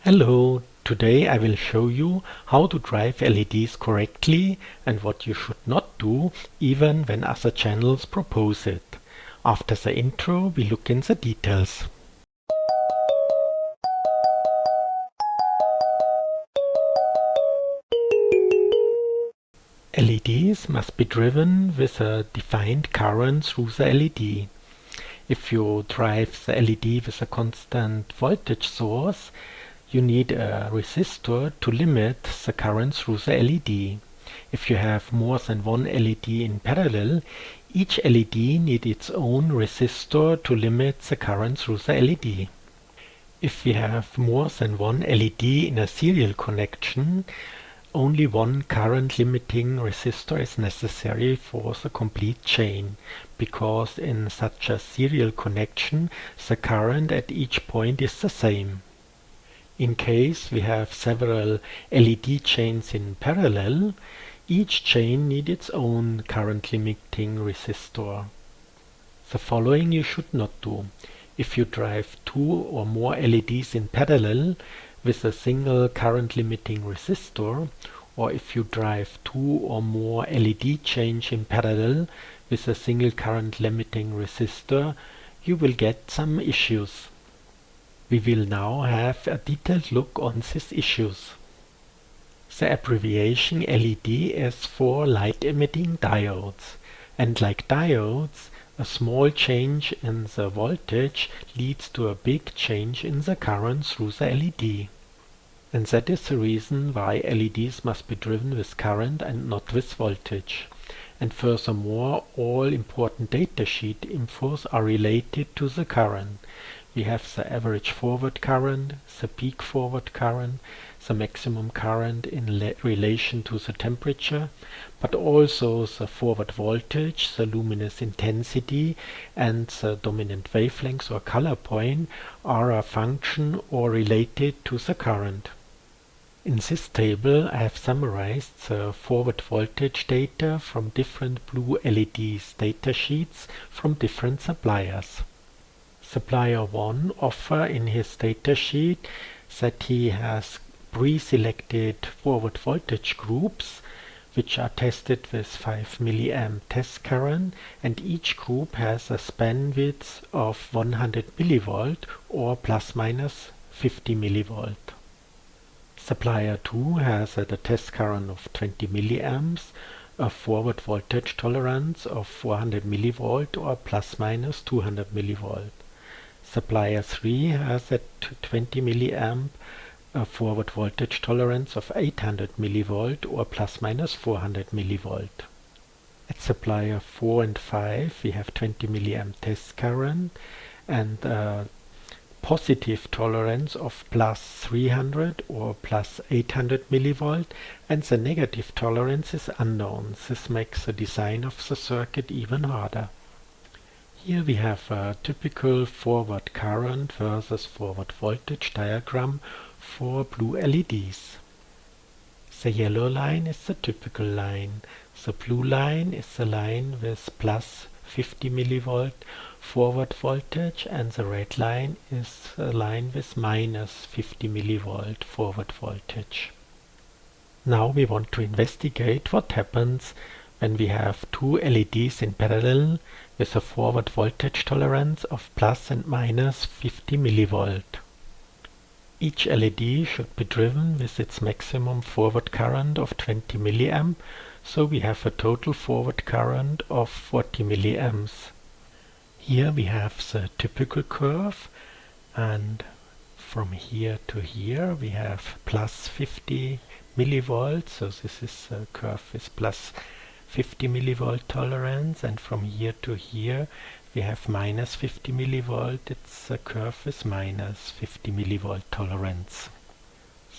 Hello, today I will show you how to drive LEDs correctly and what you should not do even when other channels propose it. After the intro we look in the details. LEDs must be driven with a defined current through the LED. If you drive the LED with a constant voltage source, you need a resistor to limit the current through the LED. If you have more than one LED in parallel, each LED needs its own resistor to limit the current through the LED. If we have more than one LED in a serial connection, only one current limiting resistor is necessary for the complete chain, because in such a serial connection the current at each point is the same. In case we have several LED chains in parallel, each chain needs its own current limiting resistor. The following you should not do. If you drive two or more LEDs in parallel with a single current limiting resistor, or if you drive two or more LED chains in parallel with a single current limiting resistor, you will get some issues. We will now have a detailed look on these issues. The abbreviation LED is for light emitting diodes, and like diodes, a small change in the voltage leads to a big change in the current through the LED. And that is the reason why LEDs must be driven with current and not with voltage. And furthermore, all important datasheet infos are related to the current. We have the average forward current, the peak forward current, the maximum current in relation to the temperature, but also the forward voltage, the luminous intensity, and the dominant wavelength or color point are a function or related to the current. In this table I have summarized the forward voltage data from different blue LEDs datasheets from different suppliers. Supplier 1 offers in his datasheet that he has pre-selected forward voltage groups which are tested with 5 mA test current, and each group has a span width of 100 mV or plus minus 50 mV. Supplier 2 has a test current of 20 mA, a forward voltage tolerance of 400 mV or plus minus 200 mV. Supplier 3 has at 20 mA a forward voltage tolerance of 800 mV or plus minus 400 mV. At supplier 4 and 5 we have 20 mA test current and a positive tolerance of plus 300 or plus 800 mV, and the negative tolerance is unknown. This makes the design of the circuit even harder. Here we have a typical forward current versus forward voltage diagram for blue LEDs. The yellow line is the typical line. The blue line is the line with plus 50 mV forward voltage, and the red line is a line with minus 50 mV forward voltage. Now we want to investigate what happens when we have two LEDs in parallel with a forward voltage tolerance of plus and minus 50 mV. Each LED should be driven with its maximum forward current of 20 mA, so we have a total forward current of 40 mA. Here we have the typical curve, and from here to here we have plus 50 mV, so this is a curve with plus 50 mV tolerance, and from here to here we have minus 50 mV, it's a curve with minus 50 mV tolerance.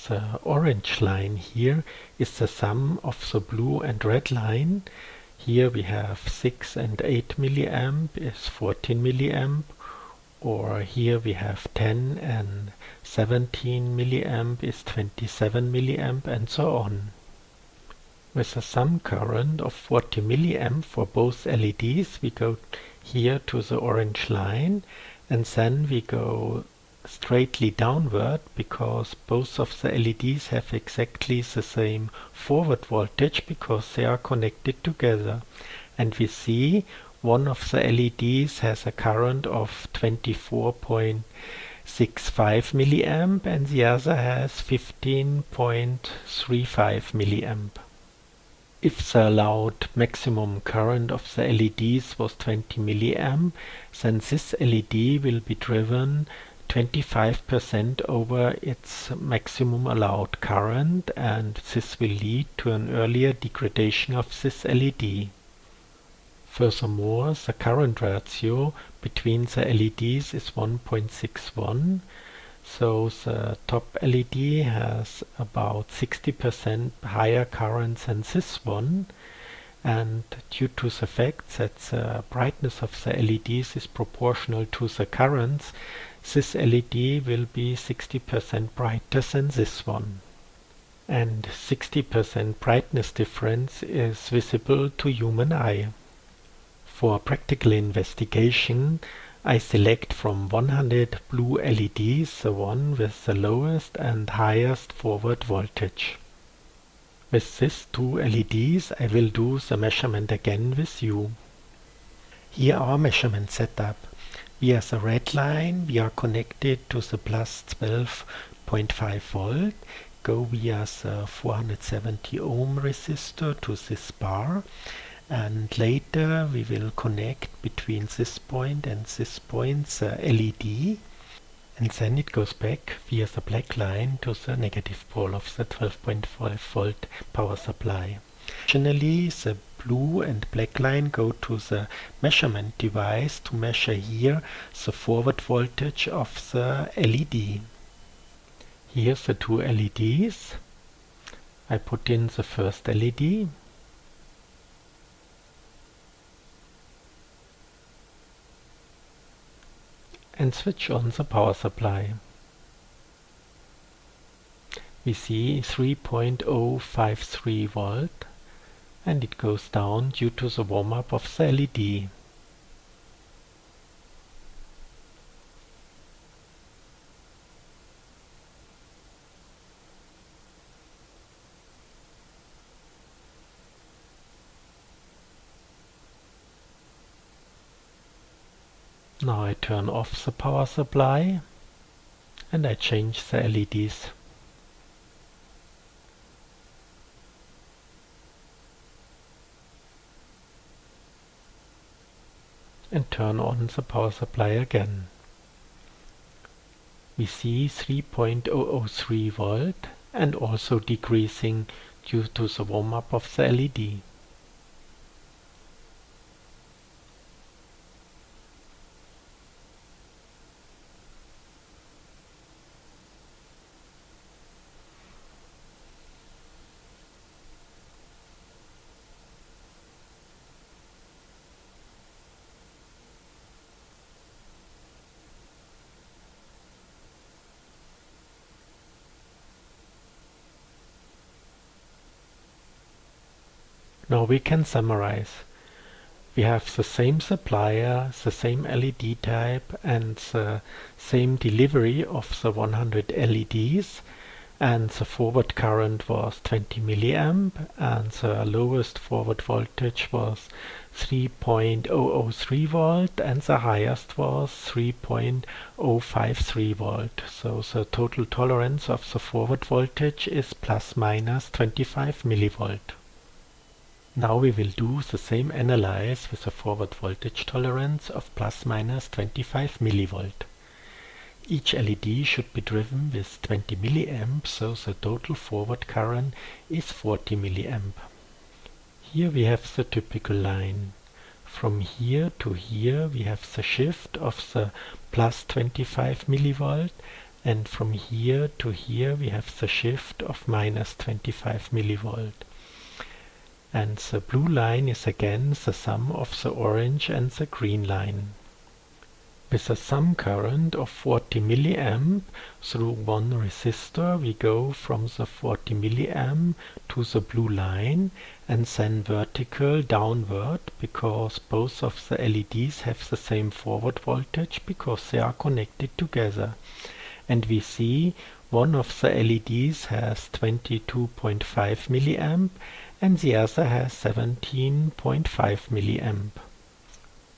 The orange line here is the sum of the blue and red line. Here we have 6 and 8 mA is 14 mA, or here we have 10 and 17 mA is 27 mA, and so on. With a sum current of 40 mA for both LEDs, we go here to the orange line, and then we go straightly downward because both of the LEDs have exactly the same forward voltage because they are connected together. And we see one of the LEDs has a current of 24.65 milliamp and the other has 15.35 milliamp. If the allowed maximum current of the LEDs was 20 milliamp, then this LED will be driven 25% over its maximum allowed current, and this will lead to an earlier degradation of this LED. Furthermore, the current ratio between the LEDs is 1.61. So the top LED has about 60% higher current than this one, and due to the fact that the brightness of the LEDs is proportional to the currents, this LED will be 60% brighter than this one. And 60% brightness difference is visible to human eye. For practical investigation, I select from 100 blue LEDs the one with the lowest and highest forward voltage. With these two LEDs I will do the measurement again with you. Here our measurement setup. Via the red line we are connected to the plus 12.5 volt, go via the 470 ohm resistor to this bar, and later we will connect between this point and this point the LED, and then it goes back via the black line to the negative pole of the 12.5 volt power supply. Additionally, the blue and black line go to the measurement device to measure here the forward voltage of the LED. Here's the two LEDs. I put in the first LED. And switch on the power supply. We see 3.053 volt, and it goes down due to the warm-up of the LED. Now I turn off the power supply and I change the LEDs. And turn on the power supply again. We see 3.003 volt and also decreasing due to the warm-up of the LED. Now we can summarize. We have the same supplier, the same LED type and the same delivery of the 100 LEDs, and the forward current was 20 milliamp and the lowest forward voltage was 3.003 volt and the highest was 3.053 volt. So the total tolerance of the forward voltage is plus minus 25 millivolt. Now we will do the same analysis with a forward voltage tolerance of plus minus 25 millivolt. Each LED should be driven with 20 milliamp, so the total forward current is 40 milliamp. Here we have the typical line. From here to here we have the shift of the plus 25 millivolt, and from here to here we have the shift of minus 25 millivolt. And the blue line is again the sum of the orange and the green line. With a sum current of 40 milliamp through one resistor, we go from the 40 milliamp to the blue line and then vertical downward, because both of the LEDs have the same forward voltage because they are connected together. and we see one of the LEDs has 22.5 milliamp and the other has 17.5 milliamp.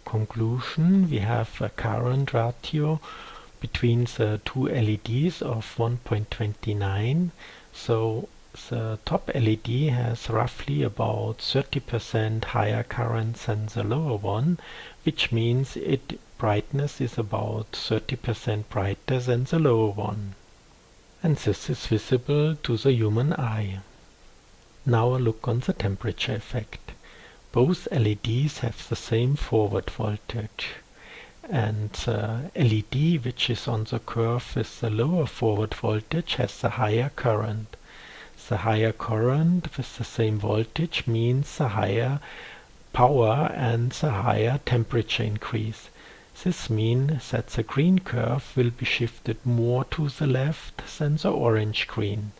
Conclusion: we have a current ratio between the two LEDs of 1.29, so the top LED has roughly about 30% higher current than the lower one, which means its brightness is about 30% brighter than the lower one. And this is visible to the human eye. Now a look on the temperature effect. Both LEDs have the same forward voltage, and the LED which is on the curve with the lower forward voltage has the higher current. The higher current with the same voltage means the higher power and the higher temperature increase. This means that the green curve will be shifted more to the left than the orange green,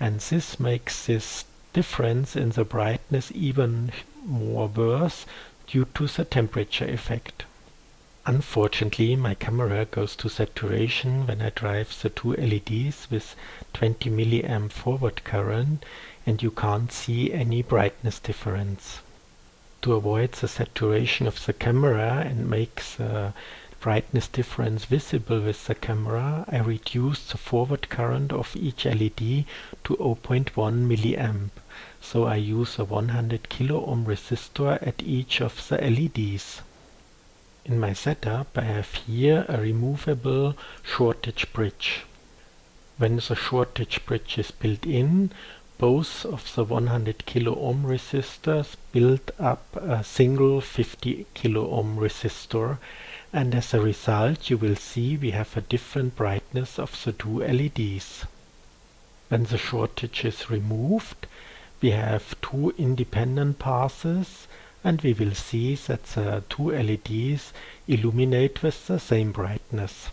and this makes this difference in the brightness even more worse due to the temperature effect. Unfortunately, my camera goes to saturation when I drive the two LEDs with 20 milliamp forward current, and you can't see any brightness difference. To avoid the saturation of the camera and make the brightness difference visible with the camera, I reduced the forward current of each LED to 0.1 milliamp. So I use a 100 kilo ohm resistor at each of the LEDs. In my setup I have here a removable shortage bridge. When the shortage bridge is built in, both of the 100 kilo ohm resistors build up a single 50 kilo ohm resistor, and as a result you will see we have a different brightness of the two LEDs. When the shortage is removed, we have two independent passes, and we will see that the two LEDs illuminate with the same brightness.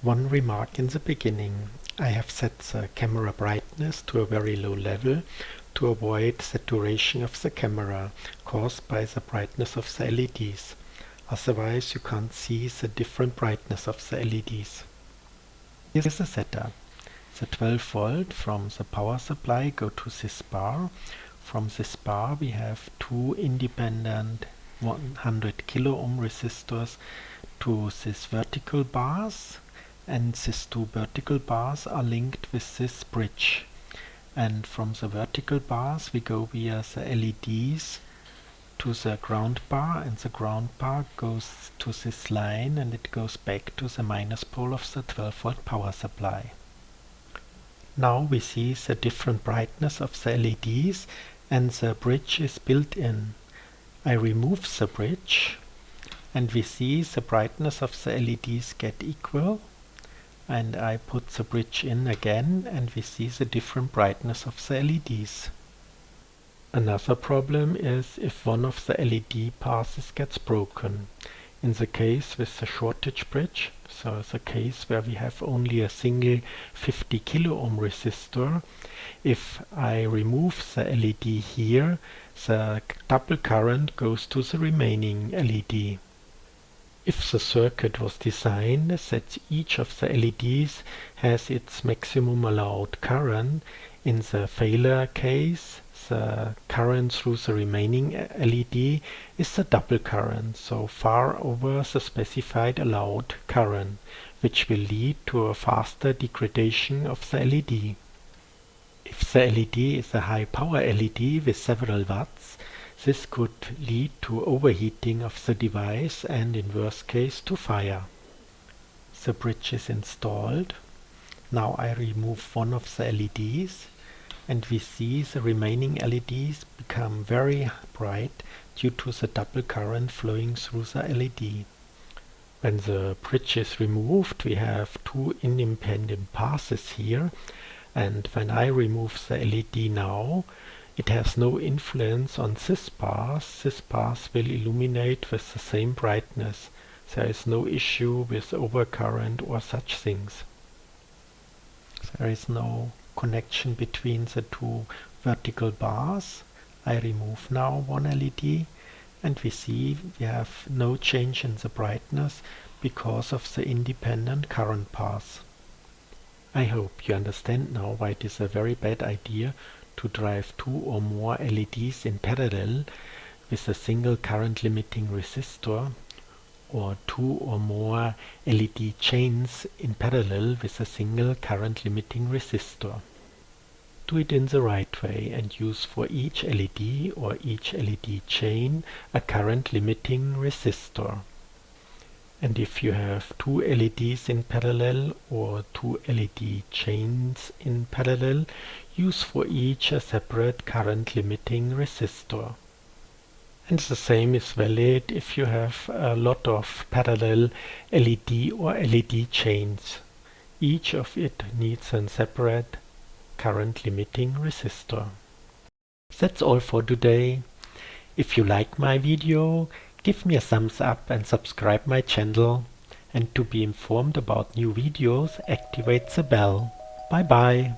One remark in the beginning: I have set the camera brightness to a very low level to avoid saturation of the camera caused by the brightness of the LEDs. Otherwise you can't see the different brightness of the LEDs. Here's the setup. The 12 volt from the power supply go to this bar. From this bar we have two independent 100 kilo ohm resistors to these vertical bars, and these two vertical bars are linked with this bridge. And from the vertical bars we go via the LEDs to the ground bar, and the ground bar goes to this line and it goes back to the minus pole of the 12 volt power supply. Now we see the different brightness of the LEDs and the bridge is built in. I remove the bridge and we see the brightness of the LEDs get equal, and I put the bridge in again and we see the different brightness of the LEDs. Another problem is if one of the LED passes gets broken. In the case with the shortage bridge, so the case where we have only a single 50 kilo ohm resistor, if I remove the LED here, the double current goes to the remaining LED. If the circuit was designed that each of the LEDs has its maximum allowed current, in the failure case the current through the remaining LED is the double current, so far over the specified allowed current, which will lead to a faster degradation of the LED. If the LED is a high power LED with several watts, this could lead to overheating of the device and in worst case to fire. The bridge is installed. Now I remove one of the LEDs and we see the remaining LEDs become very bright due to the double current flowing through the LED. When the bridge is removed, we have two independent passes here, and when I remove the LED now, it has no influence on this path. This path will illuminate with the same brightness. There is no issue with overcurrent or such things. There is no connection between the two vertical bars. I remove now one LED and we see we have no change in the brightness because of the independent current path. I hope you understand now why it is a very bad idea to drive 2 or more LEDs in parallel with a single current limiting resistor, or 2 or more LED chains in parallel with a single current limiting resistor. Do it in the right way and use for each LED or each LED chain a current limiting resistor. And if you have 2 LEDs in parallel or 2 LED chains in parallel, use for each a separate current limiting resistor. And the same is valid if you have a lot of parallel LED or LED chains. Each of it needs a separate current limiting resistor. That's all for today. If you like my video, give me a thumbs up and subscribe my channel. And to be informed about new videos, activate the bell. Bye bye.